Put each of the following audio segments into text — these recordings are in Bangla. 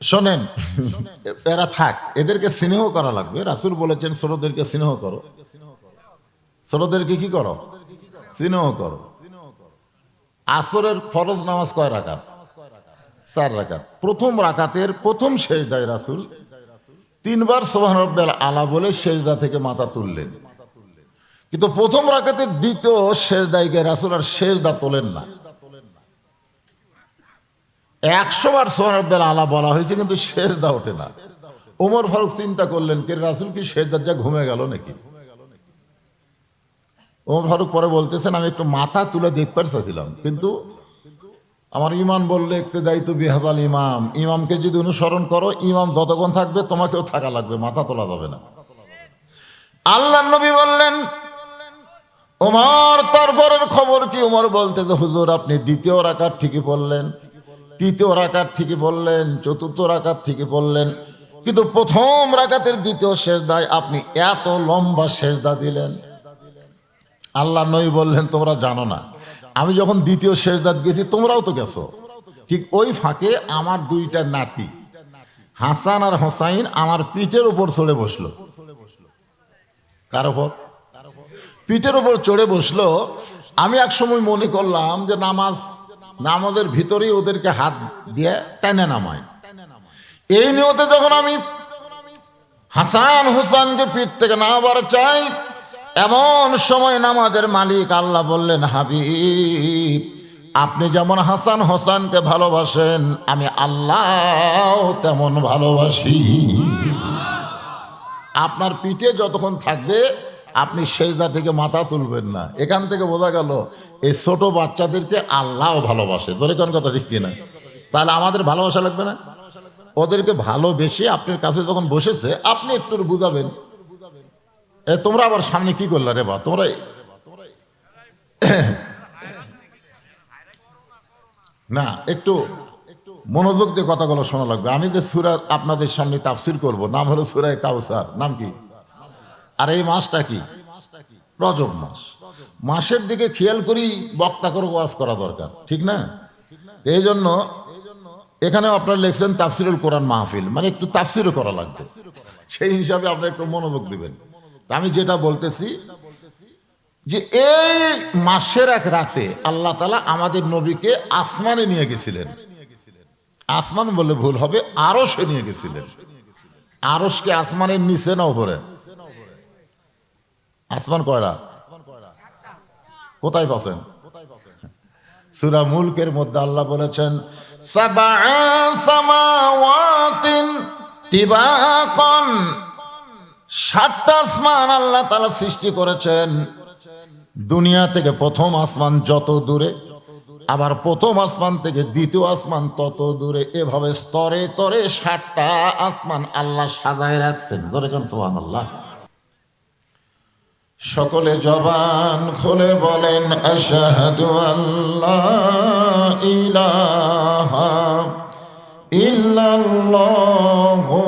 শোনেন, এরা থাক, এদেরকে স্নেহ করা লাগবে। রাসূল বলেছেন ছোটদেরকে স্নেহ করো, ছোটদেরকে কি করো? স্নেহ করো। আসরের ফরজ নামাজ কয় রাকাত? 4 রাকাত। প্রথম রাকাতের প্রথম সেজদায় রাসূল 3 বার সুবহান রাব্বিয়াল আলা বলে সেজদা থেকে মাথা তুললেন, কিন্তু প্রথম রাকাতের দ্বিতীয় সেজদায় গিয়ে রাসূল আর সেজদা তোলেন না। 100 বার সুবহান রাব্বিয়াল আলা বলা হয়েছে, কিন্তু সেজদা ওঠে না। ওমর ফারুক চিন্তা করলেন, কে রাসূল কি সেজদার যা ঘুমে গেল নাকি? ওমর ফারুক পরে বলতেছেন, আমি একটু মাথা তুলে দেখতে চাইছিলাম, কিন্তু আমার ইমান বললে ইক্তেদাই তু বিহাদাল ইমাম, ইমামকে যদি অনুসরণ করো, ইমাম যতক্ষণ থাকবে তোমাকেও থাকা লাগবে, মাথা তোলা যাবে না। আল্লাহর নবী বললেন, ওমর তারপরের খবর কি? ওমর বলতেছে, হুজুর আপনি দ্বিতীয় রাকাত ঠিকই বললেন, তৃতীয় রাকাত ঠিকই বললেন, চতুর্থ রাকাত ঠিকই বললেন, কিন্তু প্রথম রাকাতের দ্বিতীয় সেজদায় আপনি এত লম্বা সেজদা দিলেন। আল্লাহ নবী বললেন, তোমরা জানো না, আমি যখন দ্বিতীয় সেজদাত গেছি তোমরাও তো গেছো। ঠিক ওই ফাঁকে আমার 2টা নাতি হাসান আর হোসাইন আমার পিঠের উপর চড়ে বসলো। কার উপর? পিঠের উপর চড়ে বসলো। আমি এক সময় মনে করলাম যে নামাজের ভিতরেই ওদেরকে হাত দিয়ে টেনে নামায়। এই নিয়তে যখন আমি হাসান হোসানকে পিঠ থেকে নামাবার চাই, এমন সময় নামাজের মালিক আল্লাহ বললেন, হাবিব আপনি যেমন হাসান হোসানকে ভালোবাসেন, আমি আল্লাহ তেমন ভালোবাসি। আপনার পিঠে যতক্ষণ থাকবে আপনি সেজদা থেকে মাথা তুলবেন না। এখান থেকে বোঝা গেল এই ছোট বাচ্চাদেরকে আল্লাহ ভালোবাসে। ধরে কোন কথা ঠিক কিনা? তাহলে আমাদের ভালোবাসা লাগবে না? ওদেরকে ভালোবেসে আপনার কাছে যখন বসেছে আপনি একটু বুঝাবেন, তোমরা আবার সামনে কি করলা রে বা, তোমরা না, একটু মনোযোগ দিয়ে কথাগুলো শোনা লাগবে। আমি যে সূরা আপনাদের সামনে তাফসীর করব, নাম হলো সূরা কাউসার। নাম কি? আর এই মাসটা কি? রজব মাস। মাসের দিকে খেয়াল করি বক্তা করে ওয়াজ করা দরকার, ঠিক না? এই জন্য এখানে আপনারা লিখছেন তাফসীরুল কোরআন মাহফিল, মানে একটু তাফসীরও করা লাগবে। সেই হিসাবে আপনারা একটু মনোযোগ দিবেন। আমি যেটা বলতেছি যে এই মাসের এক রাতে আল্লাহ তাআলা আমাদের নবীকে আসমানে নিয়ে গেছিলেন। আসমান বললে ভুল হবে, আরশে নিয়ে গেছিলেন। আরশকে আসমানের নিচে না উপরে? আসমান কয়টা? কোথায় পাচ্ছেন? সূরা মুলকের মধ্যে আল্লাহ বলেছেন, সাবআ সামাওয়াতিন তিবাকান, 7টা আসমান আল্লাহ তাআলা সৃষ্টি করেছেন। দুনিয়া থেকে প্রথম আসমান যত দূরে, আবার প্রথম আসমান থেকে দ্বিতীয় আসমান তত দূরে, এভাবে স্তরে স্তরে 7টা আসমান আল্লাহ সাজায় রাখছেন। জোরে কান সুবহানাল্লাহ। সকলে জবান খুলে বলেন, আশহাদু আল্লা ইলাহা ইল্লাল্লাহু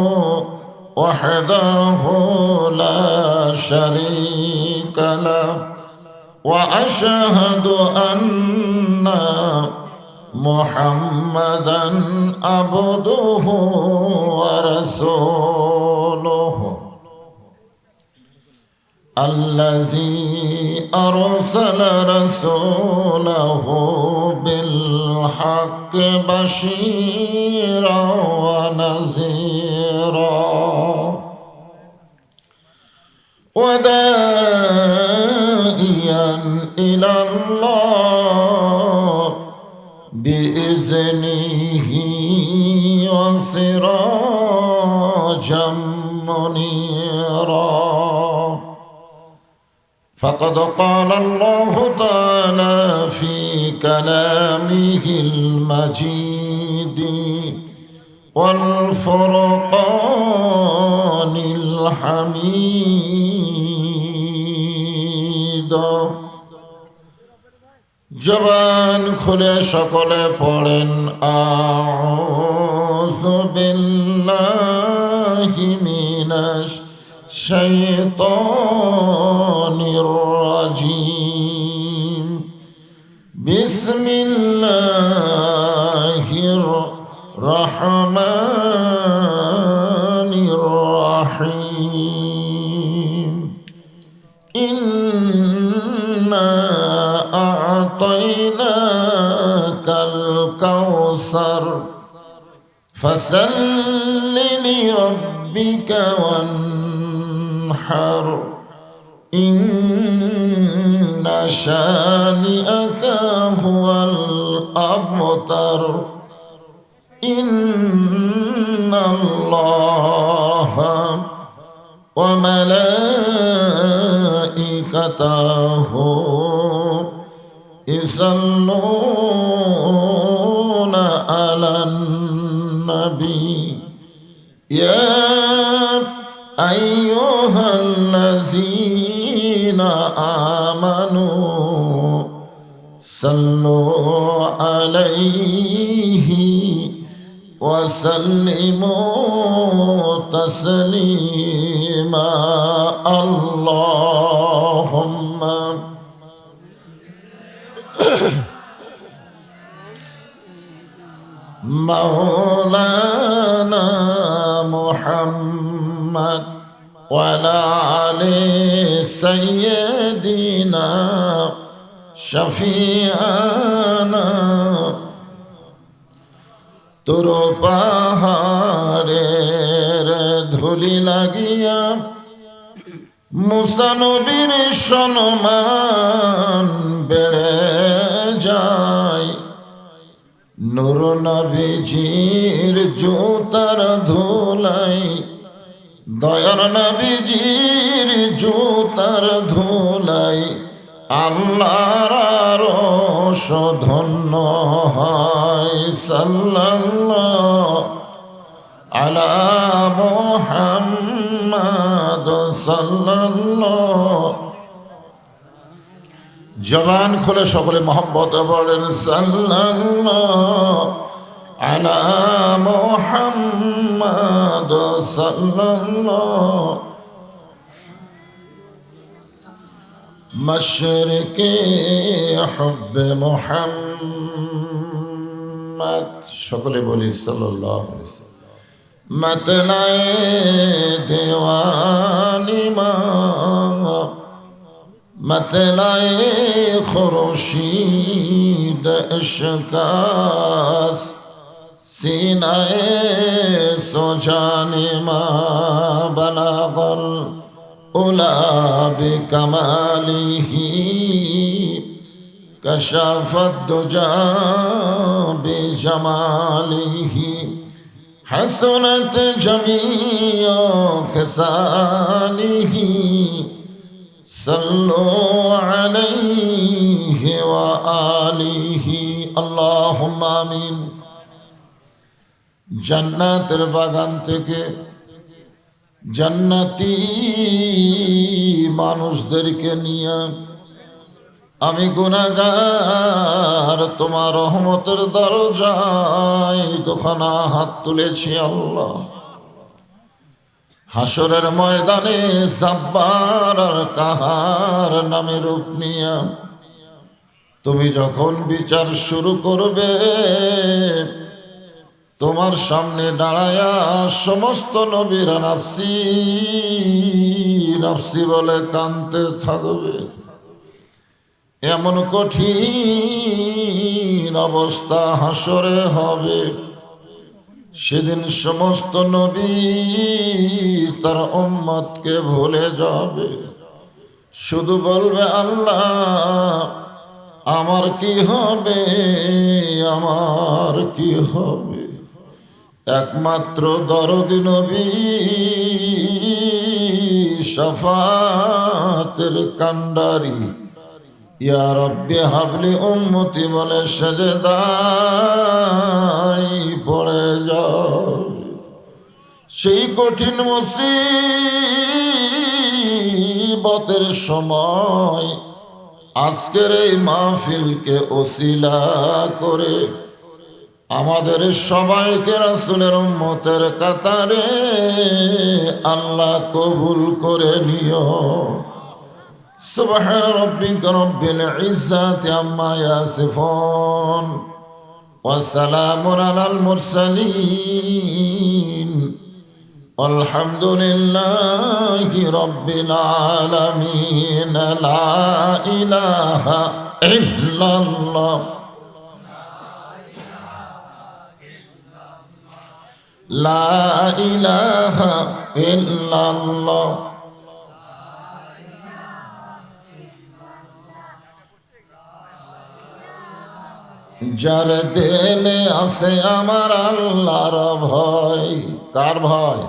ওয়াহদাহু লা শারীকা লাহু ওয়া আশহাদু আন্না মুহাম্মাদান আবদুহু ওয়া রাসূলুহু الذي أرسل رسوله بالحق بشيرا ونذيرا وداعيا إلى الله بإذنه وسراجا منيرا فقد قال الله تعالى في كلامه المجيد والفرقان الحميد। জবান খুলে সকলে পড়েন, আউযু বিল্লাহি মিনাশ শাইতানির রাজিম, বিসমিল্লাহির রহমানির فصل لربك وانحر إن شانئك هو الأبتر إن الله وملائكته يصلون على النبي يا أيها الذين آمنوا صلوا عليه وسلموا تسليما اللهم مولانا محمد وعلى آل سيدنا شفيعنا তোর পাহাড়ের ধুলি লাগিয়া মুসা নবীর সম্মান বেড়ে যায় নূর নবীজির জুতার ধুলাই দয়ার নবীজির জুতার ধুলাই আল্লাহর আরশ ধন্য হয় সাল্লাল্লাহু আলা মুহাম্মাদ সাল্লাল্লাহু জবান খুলে সকলে মহব্বত বলেন সাল্লাল্লাহু আলা মুহাম্মাদ সাল্লাল্লাহু মশরিকে হুব্বে মুহাম্মদ সকলে বলি সাল্লাল্লাহু আলাইহি ওয়াসাল্লাম मतलाए दीवानी माँ मतलाए खुर्शीद इश्कास सीनाए सोजानी माँ बलागल उला बिकमालिही कशाफत दुजा बिजमालिही حسنت جميع خصاله صلوا عليه وآله اللهم آمين জান্নাতের বাগান থেকে জান্নাতি মানুষদেরকে নিয়ে আমি গুনাহগার তোমার রহমতের দরজায় দুখানা হাত তুলেছি আল্লাহ হাসরের ময়দানে জাব্বার আর কাহার নামে রূপ নিয়া তুমি যখন বিচার শুরু করবে তোমার সামনে দাঁড়ায়া সমস্ত নবীরা নাফসি নাফসি বলে কাঁদতে থাকবে এমন কঠিন অবস্থা হাসরে হবে সেদিন সমস্ত নবী তার উম্মতকে ভুলে যাবে শুধু বলবে আল্লাহ আমার কি হবে আমার কি হবে একমাত্র দরদি নবী শাফাতের কান্ডারি ইয়া রব্বি হাবলি উম্মতি বলে সেজদায় পড়ে যাবে সেই কঠিন মুসিবতের সময় আজকের এই মাহফিলকে ওসিলা করে আমাদের সবাইকে রাসূলের উম্মতের কাতারে আল্লাহ কবুল করে নিও سبحان ربك رب العزة عما يصفون وسلام على المرسلين والحمد لله رب العالمين لا إله إلا الله লা ইলাহা ইল্লাল্লাহ। যার দিলে আছে আমার আল্লাহর ভয়। কার ভয়?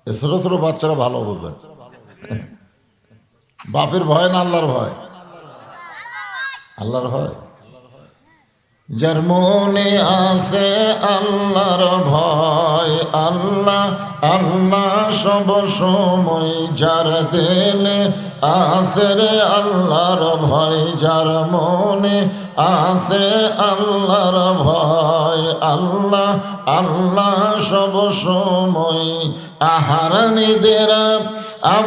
ছোট ছোট বাচ্চারা ভালো বোঝে। বাপের ভয় না আল্লাহর ভয়? আল্লাহর ভয়। যার মনে আছে আল্লাহর ভয়, আল্লাহ আল্লাহ সব সময়। যার দিলে আছে রে আল্লাহর ভয়, যার মনে আছে আল্লাহর ভয়, আল্লাহ আল্লাহ সব সময়। আহারানিদের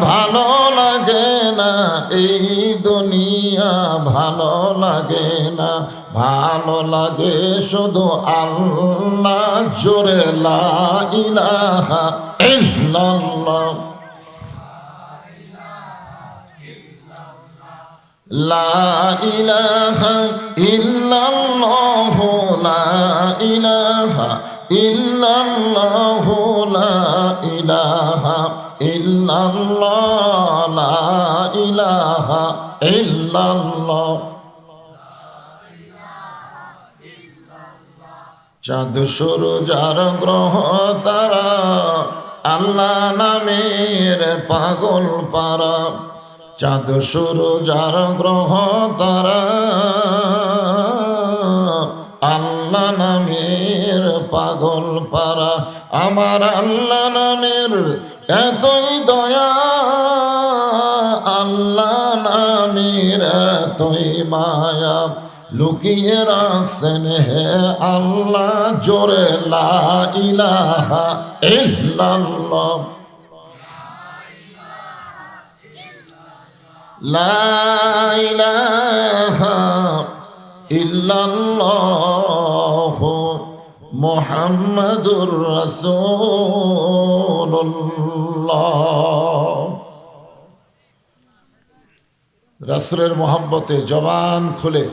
ভালো লাগে না এই দুনিয়া, ভালো লাগে না, ভালো লাগে শুধু আল্লাহ। জোরে লা ইলাহা ইল্লাল্লাহ। লা ইলাহা ইল্লাল্লাহ, লা ইলাহা ইল্লাল্লাহ, লা ইলাহা ইল্লাল্লাহ, লা ইলাহা ইল্লাল্লাহ। চাঁদ সূরজ আর গ্রহ তারা আল্লাহ নামের পাগল পারা। চাঁদ সূরজ আর গ্রহ তারা আল্লাহ নামের পাগল পারা। আমার আল্লাহ নামের এতই দয়া, আল্লাহ নামের এতই মায়া, লুকিয়ে রাখছেন হে আল্লাহ। জোরে লা ইলাহা ইল্লাল্লাহ। লা ইলাহা ইল্লাল্লাহ মুহাম্মাদুর রাসূলুল্লাহ। রাসূলের মহব্বতে জবান খুলে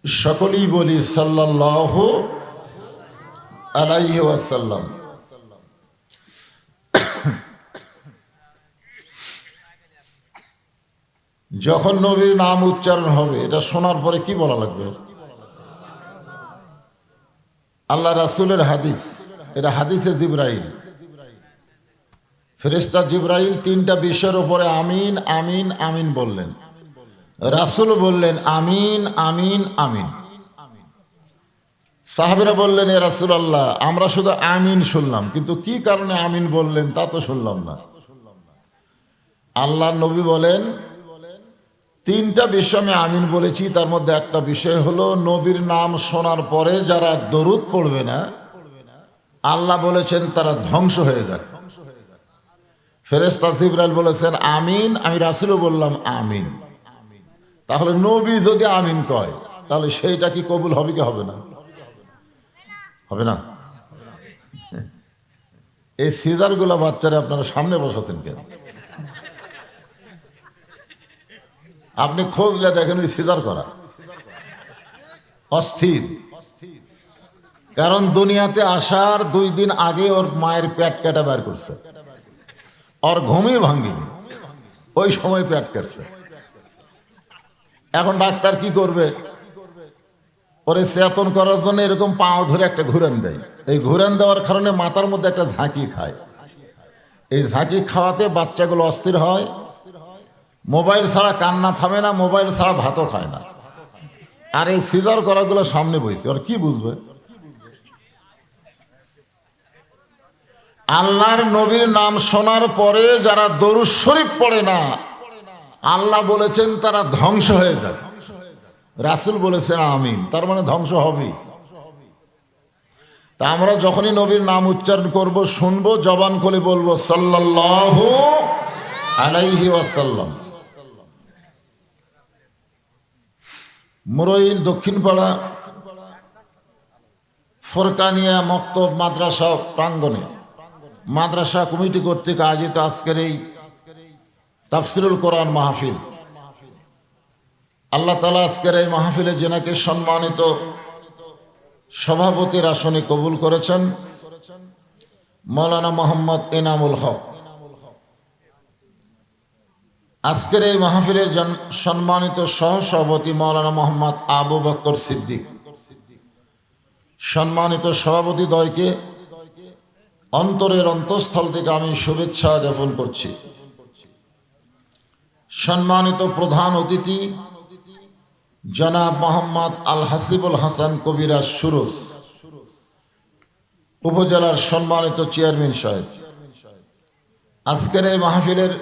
সকলেই বলি সাল্লাল্লাহু আলাইহি ওয়াসাল্লাম। যখন নবীর নাম উচ্চারণ হবে এটা শোনার পরে কি বলা লাগবে? আল্লাহ রাসূলের হাদিস, এটা হাদিসে জিবরাইল। ফেরেশতা জিবরাইল তিনটা বিষয়ের উপরে আমিন আমিন আমিন বললেন। রাসূল বললেন আমিন আমিন আমিন। সাহাবীরা বললেন এ রাসূলুল্লাহ, আমরা শুধু আমিন শুনলাম, কিন্তু কি কারণে আমিন বললেন তা তো শুনলাম না। আল্লাহর নবী বলেন তিনটা বিষয় আমি আমিন বলেছি, তার মধ্যে একটা বিষয় হলো নবীর নাম শোনার পরে যারা দরুদ পড়বে না, আল্লাহ বলেছেন তারা ধ্বংস হয়ে যাক। ফেরেশতা জিবরাইল বলেছেন আমিন, আমি রাসূলও বললাম আমিন। তাহলে নবী যদি আমিন কয় তাহলে সেইটা কি কবুল হবে কি হবে না? হবে না। এই সিজারগুলা বাচ্চারা আপনারা সামনে বসাচ্ছেন কেন? আপনি খোঁজলে দেখেন ওই সিজার করা অস্থির। কারণ দুনিয়াতে আসার 2 দিন আগে ওর মায়ের পেট কাটা বের করছে, ওর ঘুমই ভাঙ্গিনি, ওই সময় পেট কাটছে। এখন ডাক্তার কি করবে? ওরে চেতন করার জন্য এরকম পাও ধরে একটা ঘুরান দেয়। এই ঘুরান দেওয়ার কারণে মাথার মধ্যে একটা ঝাঁকি খায়। এই ঝাঁকি খাওয়াতে বাচ্চাগুলো অস্থির হয়। মোবাইল ছাড়া কান্না থামে না, মোবাইল ছাড়া ভাতও খায় না। আর এই সিজার করাগুলো সামনে বইছে, ওরা কি বুঝবে? আল্লাহর নবীর নাম শোনার পরে যারা দরুদ শরীফ পড়ে না, আল্লাহ বলেছেন তারা ধ্বংস হয়ে যায়। রাসূল বলেছেন আমিন, তার মানে ধ্বংস হবেই। তা আমরা যখনই নবীর নাম উচ্চারণ করব, শুনবো, জবান খুলে বলবো সাল্লাল্লাহু আলাইহি ওয়াসাল্লাম। মুরইল দক্ষিণপাড়া ফরকানিয়া মক্তব মাদ্রাসা প্রাঙ্গণে মাদ্রাসা কমিটি কর্তৃক আয়োজিত আজকের এই তাফসিরুল কোরআন মাহফিল আল্লাহ তাআলা আজকের এই মাহফিলে যেনাকে সম্মানিত সভাপতির আসনে কবুল করেছেন, মাওলানা মোহাম্মদ এনামুল হক। আজকের এই মাহফিলের সম্মানিত সহসভাপতি মাওলানা মোহাম্মদ আবু বকর সিদ্দিক। সম্মানিত সভাপতি দ্বয়কে অন্তরের অন্তঃস্থল থেকে আমি শুভেচ্ছা জ্ঞাপন করছি। সম্মানিত প্রধান অতিথি জনাব মোহাম্মদ আল হাসিবুল হাসান কবিরাজ সুরুজ, উপজেলার সম্মানিত চেয়ারম্যান সাহেব, আজকের এই মাহফিলের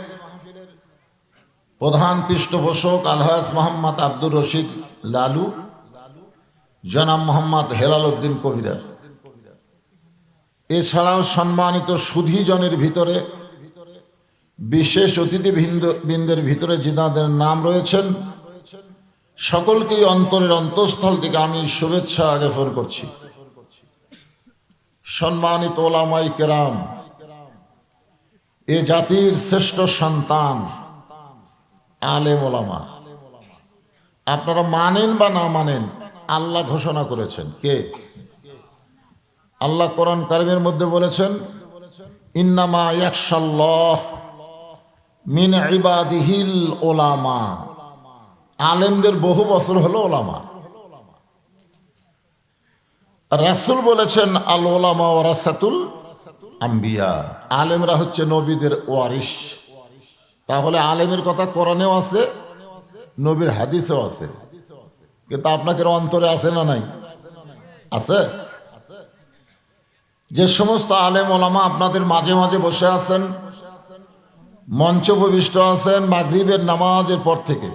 প্রধান পৃষ্ঠপোষক আলহাজ মোহাম্মদ আব্দুর রশিদ লালু, জনাব মোহাম্মদ হেলাল উদ্দিন কবিরাজ, এছাড়াও সম্মানিত সুধীজনের ভিতরে বিশেষ অতিথিবৃন্দের ভিতরে যিনাদের নাম রয়েছেন সকলকেই অন্তরের অন্তঃস্থল থেকে আমি শুভেচ্ছা জ্ঞাপন করছি। সম্মানিত ওলামায়ে কেরাম, এ জাতির শ্রেষ্ঠ সন্তান আলেম ওলামা, আপনারা মানেন বা না মানেন, আল্লাহ ঘোষণা করেছেন। কে? আল্লাহ কোরআন কারিমের মধ্যে বলেছেন, ইন্নামা ইয়াখশাল্লাহ মিন ইবাদিহিল ওলামা। আলেমদের বহু বছর হলো ওলামা। রাসূল বলেছেন, আল ওলামা ওয়ারাসাতুল আম্বিয়া, আলেমরা হচ্ছে নবীদের ওয়ারিস। তাহলে আলেমের কথা কোরআনেও আছে, নবীর হাদিসেও আছে, কিন্তু আপনাকে অন্তরে আছে না নাই? আছে। যে সমস্ত আলেম ওলামা আপনাদের মাঝে মাঝে বসে আছেন, মঞ্চ উপবিষ্ট আছেন, মাগরিবের নামাজের পর থেকে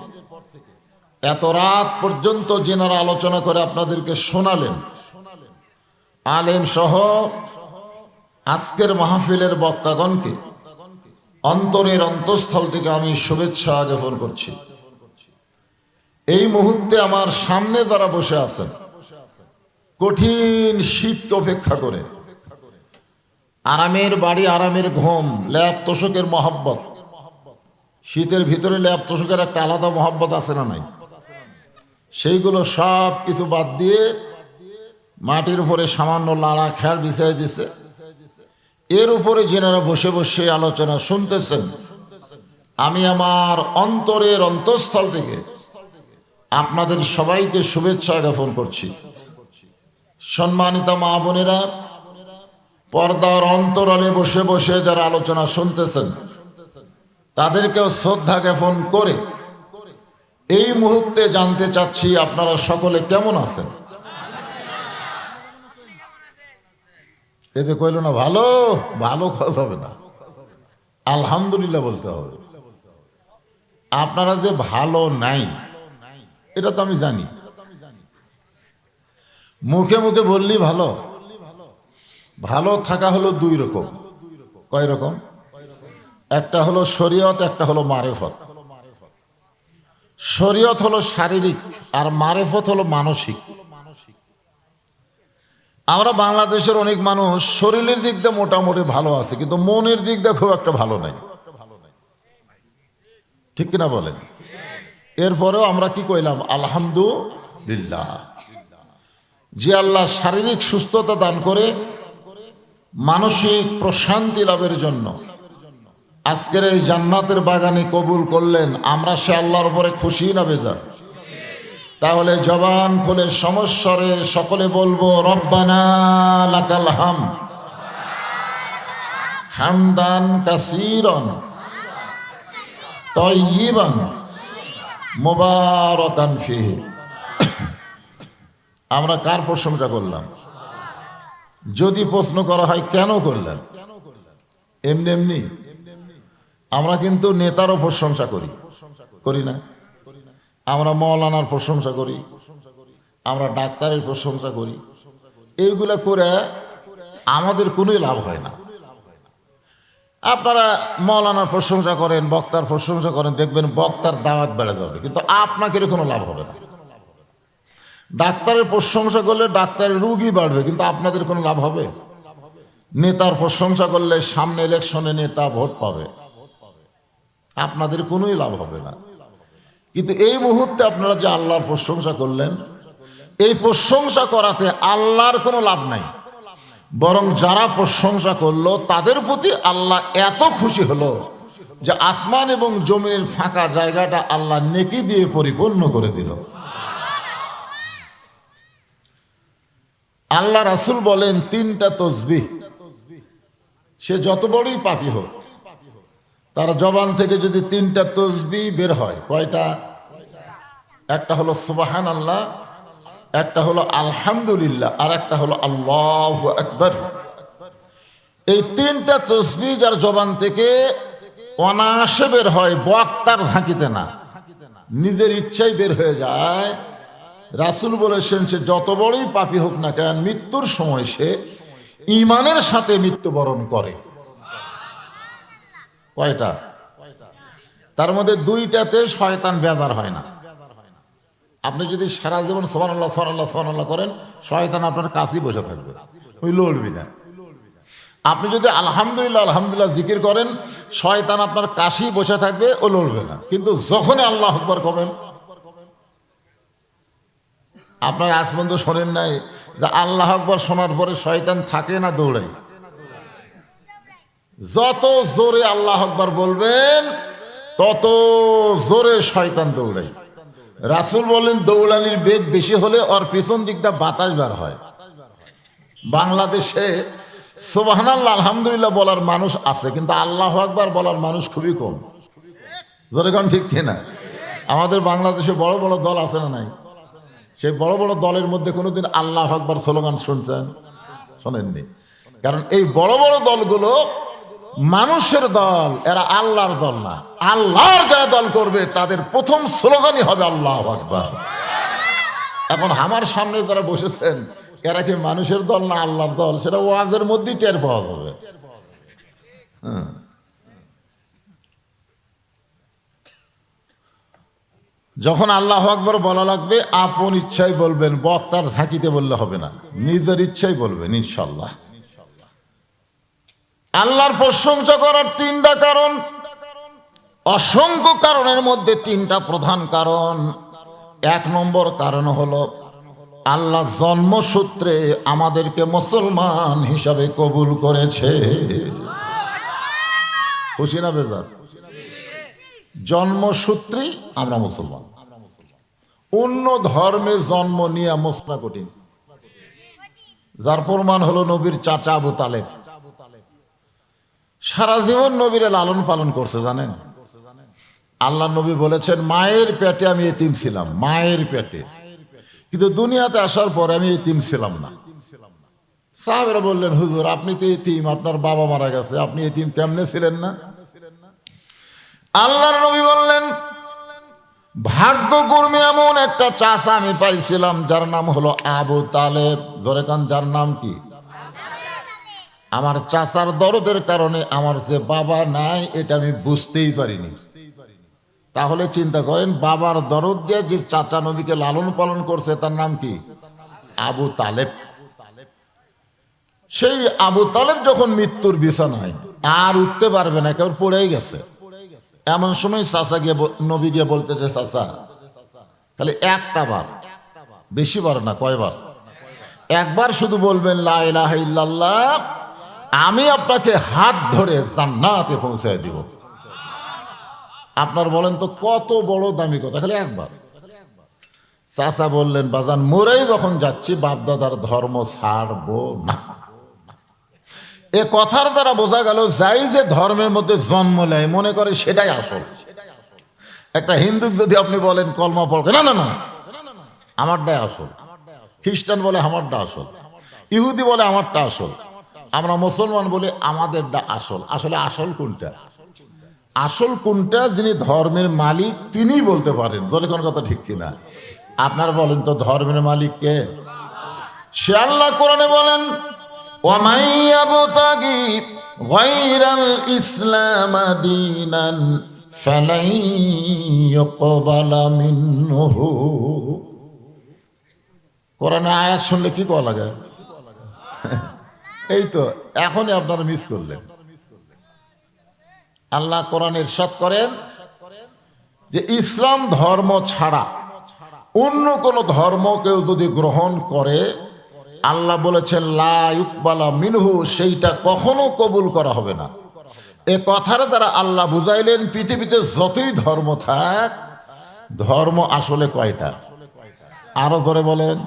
এত রাত পর্যন্ত যেনারা আলোচনা করে আপনাদেরকে শোনালেন, আলেম সহ আজকের মাহফিলের বক্তাগণকে অন্তরের অন্তঃস্থল থেকে আমি শুভেচ্ছা জ্ঞাপন করছি। এই মুহূর্তে আমার সামনে যারা বসে আছেন, কঠিন শীতকে উপেক্ষা করে আরামের বাড়ি, আরামের ঘুম, ল্যাপ তোষকের মহব্বত, শীতের ভিতরে ল্যাপ তোষকের একটা আলাদা মহব্বত আছে না নাই? সেইগুলো সব কিছু বাদ দিয়ে মাটির উপরে সামান্য লাড়া খেয়ার বিছাই দিছে, এর উপরে যেনারা বসে বসে আলোচনা শুনতেছেন, আমি আমার অন্তরের অন্তঃস্থল থেকে আপনাদের সবাইকে শুভেচ্ছা জ্ঞাপন করছি। সম্মানিত মা বোনেরা, পর্দার অন্তরালে বসে বসে যারা আলোচনা শুনতেছেন তাদেরকেও শ্রদ্ধা জ্ঞাপন করে এই মুহূর্তে জানতে চাচ্ছি আপনারা সকলে কেমন আছেন? এই যে কইল না ভালো, ভালো কথা হবে না, আলহামদুলিল্লাহ বলতে হবে। আপনারা যে ভালো নাই এটা তো আমি জানি, মুখে মুখে বললি ভালো। ভালো থাকা হলো দুই রকম। কয় রকম? একটা হলো শরীয়ত, একটা হলো মারেফত। শরীয়ত হলো শারীরিক আর মারেফত হলো মানসিক। আমরা বাংলাদেশের অনেক মানুষ শরীরের দিক দিয়ে মোটামুটি ভালো আছে, কিন্তু মনের দিক দিয়ে খুব একটা ভালো নাই। ঠিক কিনা বলেন? এরপরেও আমরা কি কইলাম? আলহামদুলিল্লাহ। যে আল্লাহ শারীরিক সুস্থতা দান করে মানসিক প্রশান্তি লাভের জন্য আজকের এই জান্নাতের বাগানে কবুল করলেন, আমরা সে আল্লাহর উপরে খুশি না বেজার? তাহলে জবান খুলে সমস্বরে সকলে বলবো, রব্বানা লাকাল হামদ হামদান কাসীরান তাইয়িবান মুবারাকান ফিহি। আমরা কার প্রশংসা করলাম? যদি প্রশ্ন করা হয় কেন করলেন, এমনি এমনি? আমরা কিন্তু নেতারও প্রশংসা করি, করি না? আমরা মৌলানার প্রশংসা করি, আমরা ডাক্তারের প্রশংসা করি। এইগুলা করে আমাদের কোনোই লাভ হয় না। আপনারা মৌলানার প্রশংসা করেন, বক্তার প্রশংসা করেন, দেখবেন বক্তার দাওয়াত বেড়ে যাবে, কিন্তু আপনাকে কোনো লাভ হবে না। ডাক্তারের প্রশংসা করলে ডাক্তারের রোগী বাড়বে, কিন্তু আপনাদের কোনো লাভ হবে? নেতার প্রশংসা করলে সামনে ইলেকশনে নেতা ভোট পাবে, আপনাদের কোনোই লাভ হবে না। কিন্তু এই মুহূর্তে আপনারা যে আল্লাহর প্রশংসা করলেন, এই প্রশংসা করাতে আল্লাহর কোনো লাভ নাই, বরং যারা প্রশংসা করলো তাদের প্রতি আল্লাহ এত খুশি হলো যে আসমান এবং জমিনের ফাঁকা জায়গাটা আল্লাহ নেকি দিয়ে পরিপূর্ণ করে দিল। আল্লাহ রাসূল বলেন, 3টা তসবিহ সে যত বড়ই পাপী হোক, তার জবান থেকে যদি 3টা তসবিহ বের হয়, কয়টা? একটা হলো সুবহানাল্লাহ, একটা হলো আলহামদুলিল্লাহ, আর একটা হলো আল্লাহু আকবার। এই 3টা তসবিহ যার জবান থেকে অনায়াসে বের হয়, বক্তার ঝাঁকিতে না, নিজের ইচ্ছাই বের হয়ে যায়, রাসূল বলেছেন সে যত বড়ই পাপী হোক না কেন, মৃত্যুর সময় সে ঈমানের সাথে মৃত্যুবরণ করে। কয়টা? তার মধ্যে 2টাতে শয়তান বেজার হয় না। আপনি যদি সারা জীবন সুবহানাল্লাহ সুবহানাল্লাহ সুবহানাল্লাহ করেন, শয়তান আপনার কাছেই বসে থাকবে, ওই লড়বি না। আপনি যদি আলহামদুলিল্লাহ আলহামদুলিল্লাহ জিকির করেন, শয়তান আপনার কাছেই বসে থাকবে, ও লড়বে না। কিন্তু যখনই আল্লাহু আকবার কবেন, আপনার আজ পর্যন্ত শোনেন নাই যে আল্লাহু আকবার শোনার পরে শয়তান থাকে না দৌড়ায়? যত জোরে আল্লাহু আকবার বলবেন তত জোরে শয়তান দৌড়ায়। রাসূল বলেন, দৌড়ানির বেগ বেশি হলে ওর পিছন দিকটা বাতাস বার হয়। বাংলাদেশে সুবহানাল্লাহ আলহামদুলিল্লাহ বলার মানুষ আছে, কিন্তু আল্লাহু আকবার বলার মানুষ খুবই কম। যেরকম ঠিক কিনা? আমাদের বাংলাদেশে বড় বড় দল আছে না নাই? সেই বড় বড় দলের মধ্যে কোনোদিন আল্লাহু আকবার স্লোগান শুনছেন? শোনেননি। কারণ এই বড় বড় দলগুলো মানুষের দল, এরা আল্লাহর দল না। আল্লাহর যারা দল করবে তাদের প্রথম স্লোগানই হবে আল্লাহু আকবার। এখন আমার সামনে যারা বসেছেন, এরা কি মানুষের দল না আল্লাহর দল, সেটা ওয়াজের মধ্যেই টের পাওয়া যাবে। যখন আল্লাহু আকবার বলা লাগবে, আপন ইচ্ছাই বলবেন, বক্তার ঝাঁকিতে বললে হবে না, নিজের ইচ্ছাই বলবেন ইনশাআল্লাহ। আল্লাহর প্রশংসা করার 3টা কারণ, অসংখ্য কারণের মধ্যে 3টা প্রধান কারণ। 1 নম্বর কারণ হলো আল্লাহ জন্মসূত্রে আমাদেরকে মুসলমান হিসাবে কবুল করেছে। খুশি না বেজার? জন্মসূত্রেই আমরা মুসলমান। অন্য ধর্মে জন্ম নিয়ে মসলা কঠিন। যার প্রমাণ হলো নবীর চাচা আবু তালেব। সারা জীবন নবীরে লালন পালন করছে, জানেন? আল্লাহ নবী বলেছেন, মায়ের পেটে আমি এতিম ছিলাম, মায়ের পেটে, কিন্তু দুনিয়াতে আসার পরে আমি এতিম ছিলাম না। সাহাবেরা বললেন, হুজুর আপনি তো এতিম, আপনার বাবা মারা গেছে, আপনি এতিম কেমনে ছিলেন না? আল্লাহর নবী বললেন, ভাগ্য কর্মে এমন একটা চাচা আমি পাইছিলাম যার নাম হলো আবু তালেব। জোরে কান, যার নাম কি? আমার চাচার দরদের কারণে আমার যে বাবা নাই এটা আমি বুঝতেই পারিনি। তাহলে চিন্তা করেন, বাবার দরদ দিয়ে যে চাচা নবীকে লালন পালন করছে তার নাম কি? আবু তালেব। সেই আবু তালেব যখন মৃত্যুর বিছানায়, আর উঠতে পারবে না, কেউ পড়েই গেছে। এমন সময় চাচা গিয়ে নবী গিয়ে বলতেছে, চাচা খালি একটা বার, বেশি বার না, কয়বার? একবার শুধু বলবেন লা ইলাহা ইল্লাল্লাহ, আমি আপনাকে হাত ধরে জান্নাতে পৌঁছায় দিব। আপনার বলেন তো কত বড় দামি কথা, খালি একবার। চাচা বললেন, বাজান মরেই যখন যাচ্ছি বাপদাদার ধর্ম ছাড়বো না। এ কথার দ্বারা বোঝা গেল, যাই যে ধর্মের মধ্যে জন্ম নেয় মনে করে সেটাই আসল। একটা হিন্দুকে যদি আপনি বলেন কলমা পড়বে, না না না আমারটাই আসল। খ্রিস্টান বলে আমারটা আসল, ইহুদি বলে আমারটা আসল, আমরা মুসলমান বলে আমাদেরটা আসল। আসলে আসল কোনটা? আসল কোনটা যিনি ধর্মের মালিক তিনিই বলতে পারেন। জোরে কোন কথা ঠিক কিনা? আপনারা বলেন তো ধর্মের মালিক কে? সে আল্লাহ কোরআনে বলেন, ওয়ামান ইয়াবতাগি গায়রাল ইসলাম দীনান ফালান ইউকবালা মিনহু। কোরআনে আয়াত শুনলে কি করা লাগে? এই তো এখনই আপনারা মিস করলেন। আল্লাহ কোরআনে ইরশাদ করেন, যে ইসলাম ধর্ম ছাড়া অন্য কোন ধর্ম কেউ যদি গ্রহণ করে, আল্লাহ বলেছেন লা ইউকবালা মিনহু, সেইটা কখনো কবুল করা হবে না। এ কথার দ্বারা আল্লাহ বুঝাইলেন পৃথিবীতে যতই ধর্ম থাক, ধর্ম আসলে কয়টা? আরো জোরে বলেন।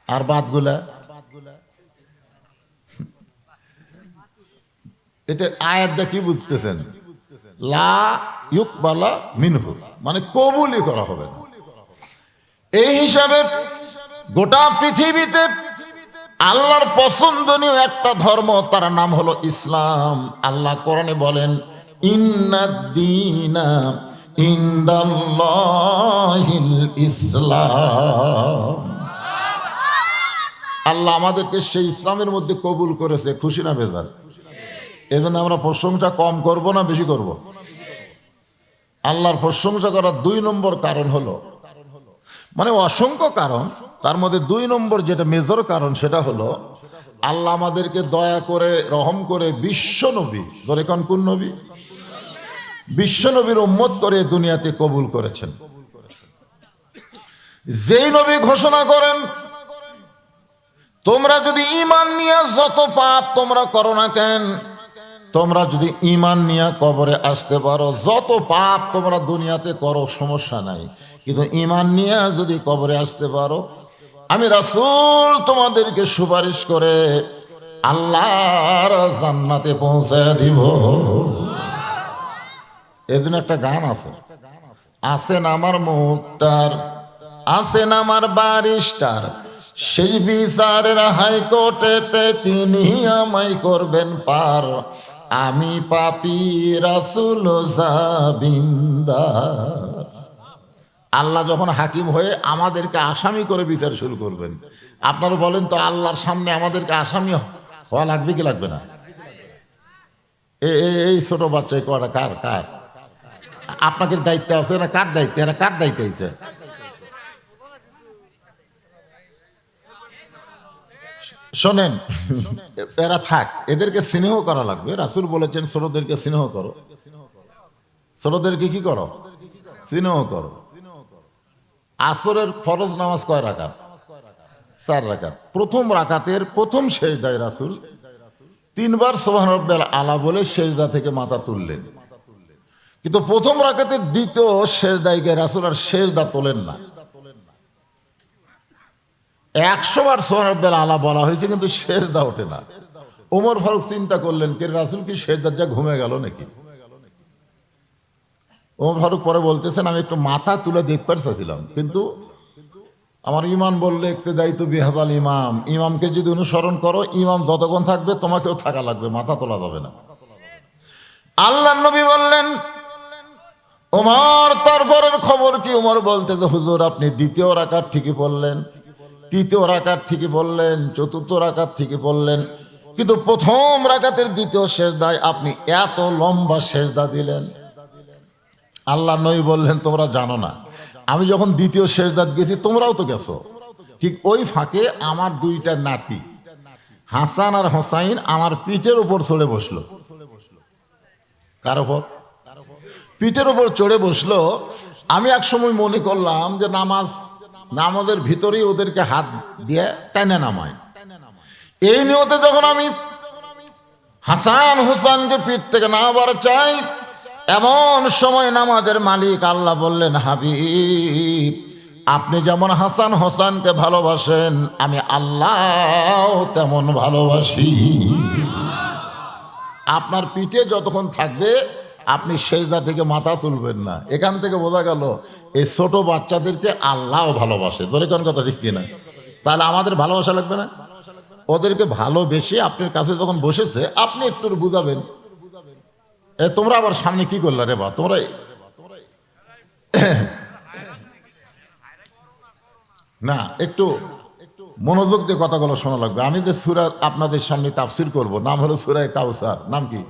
আর বাদগুলা, এটা আয়াত দিয়ে কি বুঝতেছেন? লা ইউকবালা মিনহু মানে কবুলই করা হবে না। এই হিসাবে গোটা পৃথিবীতে আল্লাহর পছন্দনীয় একটা ধর্ম, তার নাম হলো ইসলাম। আল্লাহ কোরআনে বলেন ইন্নাদ-দীনা ইনদাল্লাহিল ইসলাম। আল্লাহ আমাদেরকে সেই ইসলামের মধ্যে কবুল করেছে, খুশি না বেজার? এই জন্য আমরা প্রশংসা কম করব না বেশি করব? আল্লাহর প্রশংসা করার 2 নম্বর কারণ হলো, মানে অসংখ্য কারণ, তার মধ্যে 2 নম্বর যেটা মেজর কারণ, সেটা হলো আল্লাহ আমাদেরকে দয়া করে রহম করে বিশ্ব নবী, ধরে কোন নবী? বিশ্ব নবীর উম্মত করে দুনিয়াতে কবুল করেছেন। যেই নবী ঘোষণা করেন তোমরা যদি ঈমান নিয়ে যত পাপ তোমরা করো না কেন, তোমরা যদি ঈমান নিয়ে কবরে আসতে পারো, যত পাপ তোমরা দুনিয়াতে করো সমস্যা নাই, কিন্তু ঈমান নিয়ে যদি কবরে আসতে পারো, আমি রাসূল তোমাদেরকে সুপারিশ করে আল্লাহর জান্নাতে পৌঁছায় দিব। এজন্য একটা গান আছে, আছেন আমার মুক্তার, আছেন আমার বারিস্টার, সেই বিচারের হাইকোর্টেতে তিনি আমায় করবেন পার, আমি পাপী রাসূল জাবিন্দার। আল্লাহ যখন হাকিম হয়ে আমাদেরকে আসামি করে বিচার শুরু করবেন, আপনারা বলেন তো আল্লাহর সামনে আমাদেরকে আসামি হওয়া লাগবে কি লাগবে না? এই ছোট বাচ্চা কটা কার কার আপনাকে দায়িত্ব আছে না? কার দায়িত্ব? এরা কার দায়িত্ব আছে? শোনেন, এরা থাক, এদেরকে স্নেহ করা লাগবে। রাসূল বলেছেন ছোটদেরকে স্নেহ করো। ছোটদেরকে কি করো? স্নেহ করো। আসরের ফরজ নামাজ কয় রাকাত? 4 রাকাত। প্রথম রাকাতের প্রথম সেজদায় রাসূল 3 বার সুবহান রাব্বিয়াল আলা বলে সেজদা থেকে মাথা তুললেন, কিন্তু প্রথম রাকাতের দ্বিতীয় সেজদায় গিয়ে রাসূল আর সেজদা তোলেন না। 100 বার সুবহান রাব্বিয়াল আলা বলা হয়েছে, কিন্তু সেজদা ওঠে না। ওমর ফারুক চিন্তা করলেন, কে রাসূল কি সেজদার যা ঘুমে গেল নাকি? ওমর ফারুক পরে বলতেছেন, আমি একটু মাথা তুলে দেখতে চাচ্ছিলাম, কিন্তু আমার ইমান বললে ইক্তেদাই তো বিহাদাল ইমাম, ইমামকে যদি অনুসরণ করো, ইমাম যতক্ষণ থাকবে তোমাকেও থাকা লাগবে, মাথা তোলা যাবে না। আল্লাহর নবী বললেন, ওমর তারপরের খবর কি? ওমর বলতেছে, হুজুর আপনি দ্বিতীয় রাকাত ঠিকই বললেন, তৃতীয় রাকাত ঠিকই বললেন, চতুর্থ রাকাত ঠিকই বললেন, কিন্তু প্রথম রাকাতের দ্বিতীয় সেজদায় আপনি এত লম্বা সেজদা দিলেন। আল্লাহ নবী বললেন, তোমরা জানো না, আমি যখন দ্বিতীয় সেজদাত গেছি তোমরাও তো গেছো। ঠিক ওই ফাঁকে আমার 2টা নাতি হাসান আর হোসাইন আমার পিঠের উপর চড়ে বসলো। কার উপর? পিঠের উপর চড়ে বসলো। আমি এক সময় মনে করলাম যে নামাজের ভিতরেই ওদেরকে হাত দিয়ে টানে নামায়। এই নিয়তে যখন আমি হাসান হোসাইনকে পিঠ থেকে নামাবার চাই, এমন সময় নামাজের মালিক আল্লাহ বললেন, হাবিব আপনি যেমন হাসান হোসেনকে ভালোবাসেন, আমি আল্লাহ তেমন ভালোবাসি। আপনার পিঠে যতক্ষণ থাকবে আপনি সেজদা থেকে মাথা তুলবেন না। এখান থেকে বোঝা গেল এই ছোট বাচ্চাদেরকে আল্লাহ ভালোবাসে। ধরে কোন কথা ঠিক কিনা? তাহলে আমাদের ভালোবাসা লাগবে না? ওদেরকে ভালোবেসে আপনার কাছে যখন বসেছে আপনি একটু বুঝাবেন, তোমরা আবার সামনে কি করলা রে বা, তোমরা না, একটু মনোযোগ দিয়ে কথাগুলো শোনা লাগবে। আমি যে সূরা আপনাদের সামনে তাফসীর করব, নাম হলো সূরা কাউসার। নাম কি?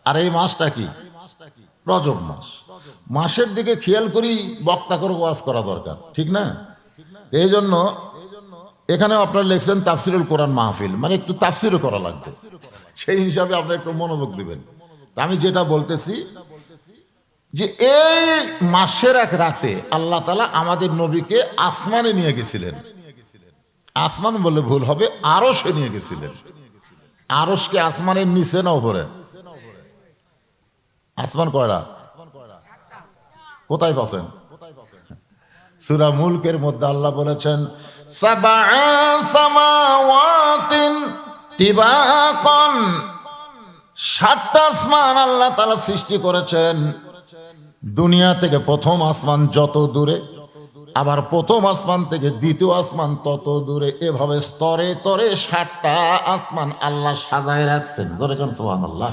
আর এই মাসটা কি? রজব মাস। মাসের দিকে খেয়াল করি বক্তা করে ওয়াজ করা দরকার, ঠিক না? এই জন্য এখানেও আপনারা লিখছেন তাফসীরুল কোরআন মাহফিল, মানে একটু তাফসীরও করা লাগবে। সেই হিসাবে আপনারা একটু মনোযোগ দিবেন। আমি যেটা বলতেছি যে এই মাসের এক রাতে আল্লাহ তাআলা আমাদের নবীকে আসমানে নিয়ে গেছিলেন। আসমান বললে ভুল হবে, আরশে নিয়ে গেছিলেন। আরশ কি আসমানের নিচে না উপরে? আসমান কয়টা? কোথায় পাচ্ছেন? সূরা মুলকের মধ্যে আল্লাহ বলেছেন সাবআ সামাওয়াতিন তিবাকান, ৭টা আসমান আল্লাহ তাআলা সৃষ্টি করেছেন। দুনিয়া থেকে প্রথম আসমান যত দূরে, আবার প্রথম আসমান থেকে দ্বিতীয় আসমান তত দূরে, এভাবে স্তরে স্তরে ৭টা আসমান আল্লাহ সাজায় রাখছেন। জোরে কান সুবহানাল্লাহ।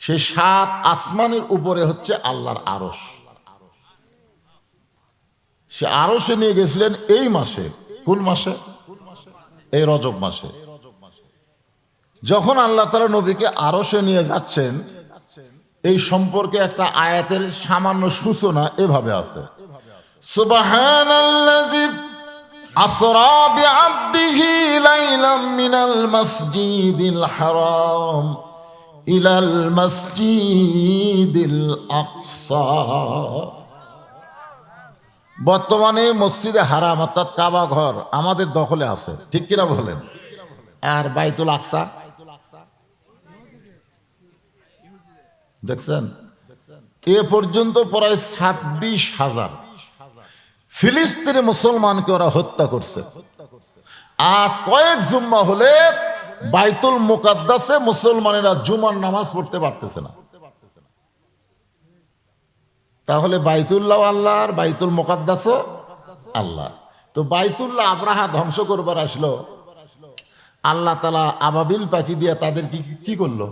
সেই ৭ আসমানের উপরে হচ্ছে আল্লাহর আরশ। সে আরশে নিয়ে গেছিলেন এই মাসে। কোন মাসে? এই রজব মাসে। যখন আল্লাহ তাআলা নবীকে আরশে নিয়ে যাচ্ছেন, এই সম্পর্কে একটা আয়াতের সামান্য সূচনা এভাবে আছে, সুবহানাল্লাযী আসরা বিআবদিহি লাইলাম মিনাল মাসজিদিল হারাম ইলাল মাসজিদিল আকসা। বর্তমানে মসজিদে হারাম অর্থাৎ কাবা ঘর আমাদের দখলে আছে, ঠিক কিনা বলেন? আর বাইতুল আকসা দেখছেন, এ পর্যন্ত প্রায় ২৬,০০০ ফিলিস্তিনি মুসলমানকে ওরা হত্যা করছে। আজ কয়েক জুম্মা হলে বাইতুল মুকাদ্দাসে মুসলমানেরা জুমার নামাজ পড়তে পারতেছে না। তাহলে বাইতুল্লাহ আল্লাহ আর বাইতুল মুকাদ্দাসও আল্লাহ। তো বাইতুল্লাহ আব্রাহা ধ্বংস করবার আসলো, আল্লাহ তাআলা আবাবিল পাখি দিয়ে তাদের কি করলো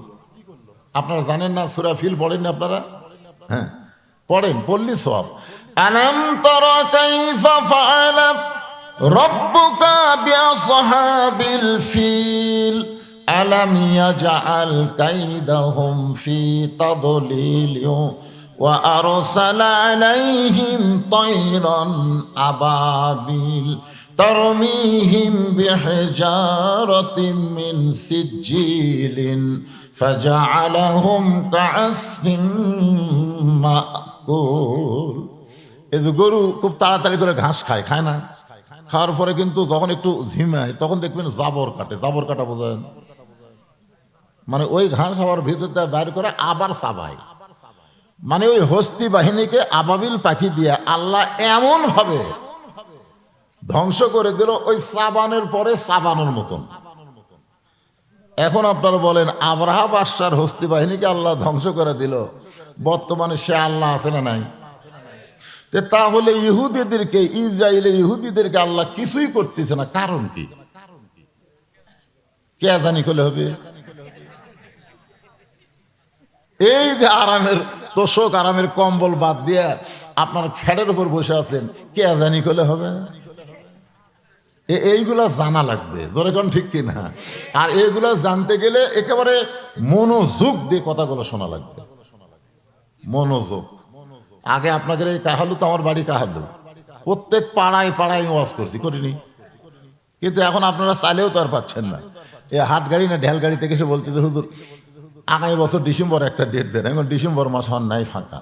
আপনারা জানেন না? সূরা ফিল পড়েন না আপনারা? হ্যাঁ পড়েন, পড়লি সওয়াব। আলাম তারা কাইফা ফাআলা রাব্বুকা বিআসহাবিল ফিল আলাম ইয়াজআল কাইদাহুম ফি তাদলিল ওয়া আরসালা আলাইহিম তায়রান আবাবিল তারমিহিম বিহিজারাতিন মিন সিজিলিন ফাজআলাহুম কাআসফিন মাকুল। এই যে গরু খুব তাড়াতাড়ি করে ঘাস খায় না? খাওয়ার পরে কিন্তু যখন একটু ঝিমায় তখন দেখবেন জাবর কাটে। জাবর কাটা বোঝেন? মানে ওই ঘাস আবার ভিতর থেকে বাইর করে আবার চাবায়। মানে ওই হস্তি বাহিনীকে আবাবিল পাখি দিয়ে আল্লাহ এমন ভাবে ধ্বংস করে দিল, ওই সাবানের পরে সাবানের মতন। এখন আপনারা বলেন, আব্রাহা বাদশার হস্তি বাহিনীকে আল্লাহ ধ্বংস করে দিল, বর্তমানে সে আল্লাহ আছে না নাই? তাহলে ইহুদিদেরকে, ইসরায়েলের ইহুদিদেরকে আল্লাহ কিছুই করতেছে না, কারণ কি? কে জানি করলে হবে? এই যে আরামের তোষক, আরামের কম্বল বাদ দিয়ে আপনার খেড়ের উপর বসে আছেন, কে জানি করলে হবে? এইগুলা জানা লাগবে, যেরকম ঠিক কিনা? আর এইগুলা জানতে গেলে একেবারে মনোযোগ দিয়ে কথাগুলো শোনা লাগবে, মনোযোগ। আগে আপনাকে এই কাহালু, তো আমার বাড়ি কাহালু, প্রত্যেক পাড়ায় পাড়ায় ওয়াজ করছি, করিনি? কিন্তু এখন আপনারা চাইলেও তো আর পাচ্ছেন না। এই হাট গাড়ি না ঢেল গাড়ি থেকে এসে বলতেছে, হুজুর আগামী বছর ডিসেম্বর একটা ডেট দেন। এখন ডিসেম্বর মাস হন নাই ফাঁকা,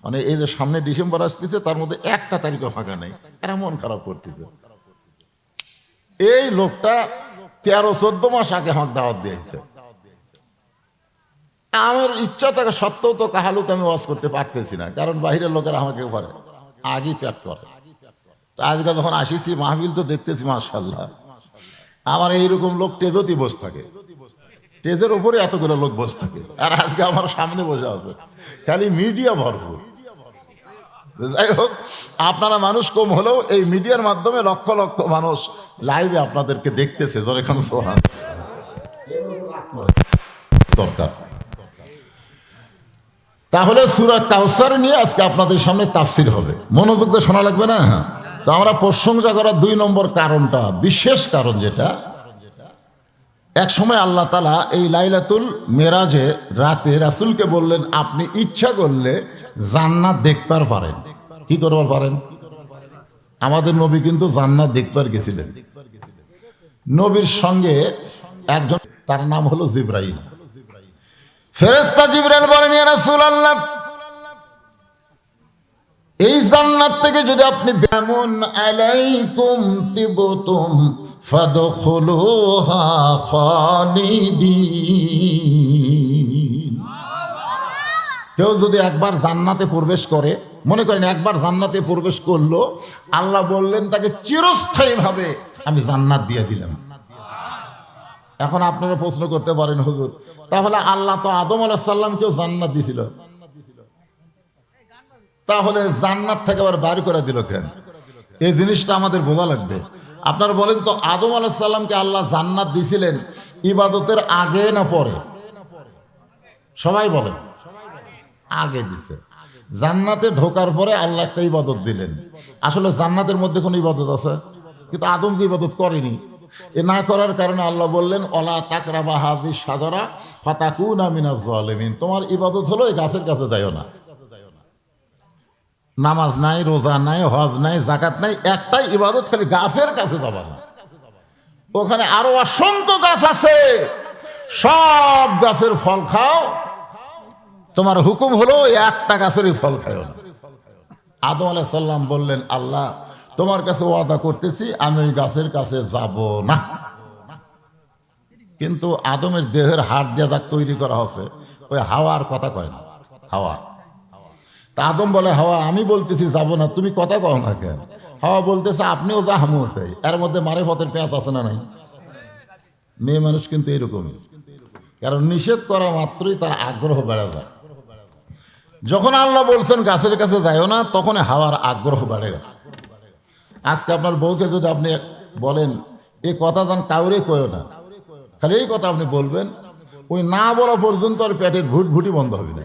মানে এই যে সামনে ডিসেম্বর আসতেছে তার মধ্যে একটা তারিখও ফাঁকা নেই, এরা মন খারাপ করতেছে। এই লোকটা 13-14 মাস আগে আমাকে দাওয়াত দিয়েছে। আমার ইচ্ছা থাকা সত্ত্বেও তো কাহালুতে আমি ওয়াজ করতে পারতেছি না, কারণ বাইরের লোকেরা আমাকে করে আগেই প্যাক করে। তো আজকাল যখন আসিছি মাহফিল তো দেখতেছি মাশাআল্লাহ, আমার এইরকম লোক টেজতেই বসে থাকে, টেজের উপরে এতগুলো লোক বসে থাকে, আর আজকে আমার সামনে বসে আছে, খালি মিডিয়া ভরপুর। যাই হোক, আপনারা মানুষ কম হলেও এই মিডিয়ার মাধ্যমে লক্ষ লক্ষ মানুষ লাইভে আপনাদেরকে দেখতেছে, যখন দরকার। তাহলে সূরা কাউসার নিয়ে আজকে আপনাদের সামনে তাফসীর হবে, মনোযোগ দিয়ে শোনা লাগবে না? হ্যাঁ, তো আমরা প্রশংসা করার 2 নম্বর কারণটা, বিশেষ কারণ যেটা, এক সময় আল্লাহ তাআলা এই লাইলাতুল মেরাজে রাতে রাসূলকে বললেন, আপনি ইচ্ছা করলে জান্নাত দেখতে পারেন। কি করবার পারেন? আমাদের নবী কিন্তু জান্নাত দেখবার গেছিলেন। নবীর সঙ্গে একজন, তার নাম হলো জিবরাইল। ফেরেশতা জিবরাইল বলেন, ইয়া রাসূলুল্লাহ, এই জান্নাত থেকে যদি আপনি বেমন আলাইকুম তিবতুম ফাদখুলুহা খালিদিন। কেউ যদি একবার জান্নাতে প্রবেশ করে, মনে করেন একবার জান্নাতে প্রবেশ করলো, আল্লাহ বললেন তাকে চিরস্থায়ীভাবে আমি জান্নাত দিয়ে দিলাম। এখন আপনারা প্রশ্ন করতে পারেন, হুজুর তাহলে আল্লাহ তো আদম আলাইহিস সালামকেও জান্নাত দিয়েছিল, তাহলে জান্নাত থেকে আবার বাইর করে দিল কেন? এই জিনিসটা আমাদের বোঝা লাগবে। আপনারা বলেন তো, আদম আলাইহিস সালামকে আল্লাহ জান্নাত দিয়েছিলেন ইবাদতের আগে না পরে? সবাই বলেন আগে দিছে। জান্নাতে ঢোকার পরে আল্লাহ একটা ইবাদত দিলেন। আসলে জান্নাতের মধ্যে কোনো ইবাদত আছে? কিন্তু আদম যে ইবাদত করেনি, এ না করার কারণে আল্লাহ বললেন ওয়ালা তাকরাবা হাযিহিশ শাজারা ফাতাকুনা মিনাজ জালিমিন। তোমার ইবাদত হলো এই গাছের কাছে যাইও না। নামাজ নাই, রোজা নাই, হজ নাই, যাকাত নাই, একটাই ইবাদত, খালি গাছের কাছে যাবা না। ওখানে আরো অসংখ্য গাছ আছে, সব গাছের ফল খাও, তোমার হুকুম হলো একটা গাছেরই ফল খাও না। আদম আলাইহিস সালাম বললেন আল্লাহ তোমার কাছে ওয়াদা করতেছি আমি ওই গাছের কাছে যাব না। কিন্তু আদমের দেহের হাড় দিয়ে যাক তৈরি করা হচ্ছে, ওই হাওয়ার কথা কয় না। হাওয়া, তা আদম বলে হাওয়া আমি বলতেছি যাব না, তুমি কথা কও না কেন? হাওয়া বলতেছে আপনিও যা আমিও তাই। এর মধ্যে মারেফতের পেঁচ আছে না নাই? মেয়ে মানুষ কিন্তু এরকমই, কারণ নিষেধ করা মাত্রই তার আগ্রহ বেড়ে যায়। যখন আল্লাহ বলছেন গাছের কাছে যাইও না, তখন হাওয়ার আগ্রহ বেড়ে গেছে। আজকে আপনার বউকে যদি আপনি বলেন এই কথা যেন কাউরে কয়ও না, খালি এই কথা আপনি বলবেন, ওই না বলা পর্যন্ত আর পেটের ভুটভুটি বন্ধ হবে না।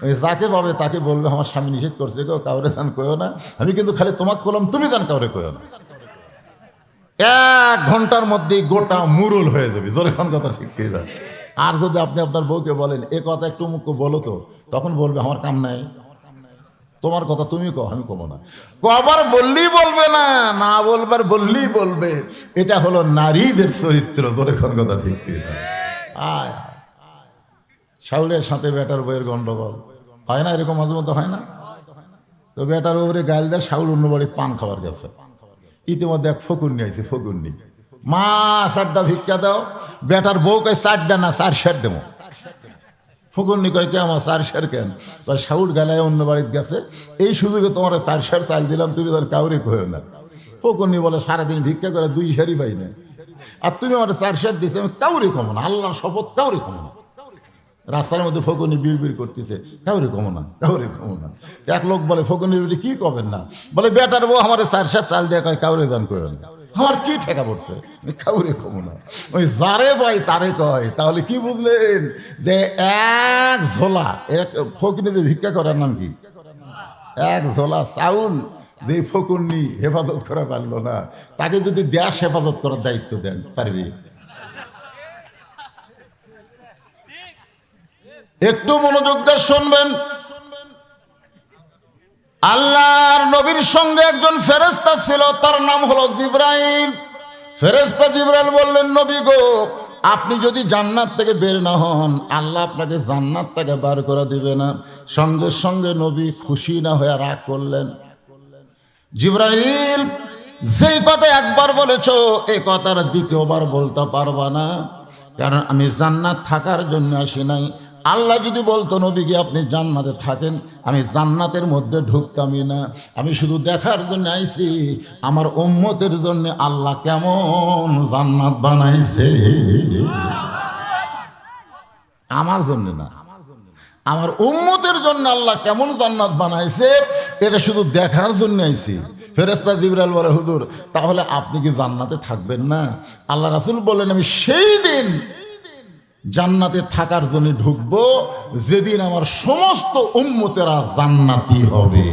ওই যাকে পাবে তাকে বলবে আমার স্বামী নিষেধ করছে কেউ কাউরে যান কয়ও না, আমি কিন্তু খালি তোমাকে বললাম তুমি যান কাউরে কয়ও না। 1 ঘন্টার মধ্যেই গোটা মুরুল হয়ে যাবে। যখন কথা ঠিক কি না। আর যদি আপনি আপনার বউকে বলেন এ কথা একটু মুখ বলো তো, তখন বলবে আমার কাম নাই, তোমার কথা তুমি কও আমি কব না। কবার বললেই বলবে না, না বলবার বললেই বলবে। এটা হলো নারীদের চরিত্র। যখন কথা ঠিক কি না। আয় শাউলের সাথে বেটার বইয়ের গন্ডগোল হয় না? এরকম মাঝে মধ্যে হয় না? তো বেটার উপরে গাল দেয়, শাউল অন্য বাড়ির পান খাবার গেছে। ইতিমধ্যে এক ফকুরনি আইছে, ফকুরনি মা 4টা ভিক্ষা দাও। বেটার বউ কয় 4টা না 4 সের দেবো। ফকুরনি কয় কে আমার 4 সের কেন? শাউল গালায় অন্য বাড়িতে গেছে, এই সুযোগে তোমার 4 সের চাল দিলাম, তুমি তার কাউরে কয়ো না। ফকুরনি বলে সারাদিন ভিক্ষা করে 2 সেরই পাই না, আর তুমি আমার 4 সের দিছে, আমি কাউরে কমো না, আল্লাহর শপথ কাউরে কমো না। রাস্তার মধ্যে ফকুনি বিড় করতেছে, কাউরে কমো না, কাউরে কমো না। এক লোক বলে ফকুনি বিড়ি কি করবেন না? বলে বেটার বউ আমার 4 সের চাল দিয়ে কয় কাউরে যান করে না, আমার কি ঠেকা পড়ছে, কাউরে কমো না। ওই যারে বয় তারে কয়। তাহলে কি বুঝলেন যে এক ঝোলা, এক ফকুনি যে ভিক্ষা করার নাম কি? এক ঝোলা চাউল যে ফকুনি হেফাজত করা পারলো না, তাকে যদি দেশ হেফাজত করার দায়িত্ব দেন পারবি? একটু মনোযোগ দিয়ে শুনবেন। আল্লাহর নবীর সঙ্গে একজন ফেরেশতা ছিল, তার নাম হলো জিবরাইল। ফেরেশতা জিবরাইল বললেন নবী গো, আপনি যদি জান্নাত থেকে বের না হন, আল্লাহ আপনাকে জান্নাত থেকে বার করে দিবে না। সঙ্গে সঙ্গে নবী খুশি না হয়ে রাগ করলেন। জিবরাইল যেই কথা একবার বলেছো, এই কথার দ্বিতীয়বার বলতে পারবা না, কারণ আমি জান্নাত থাকার জন্য আসি নাই। আল্লাহ যদি বলতো নবীকে আপনি জান্নাতে থাকেন, আমি জান্নাতের মধ্যে ঢুকতামই না। আমি শুধু দেখার জন্য আইছি আমার উম্মতের জন্য আল্লাহ কেমন জান্নাত বানাইছে। আমার জন্য না, আমার উম্মতের জন্য আল্লাহ কেমন জান্নাত বানাইছে, এটা শুধু দেখার জন্য আইছি। ফেরেশতা জিবরাইল বলে হুজুর তাহলে আপনি কি জান্নাতে থাকবেন না? আল্লাহ রাসূল বললেন আমি সেই দিন জান্নাতে থাকার জন্য ঢুকবো যেদিন আমার সমস্ত উম্মতেরা জান্নাতি হবে।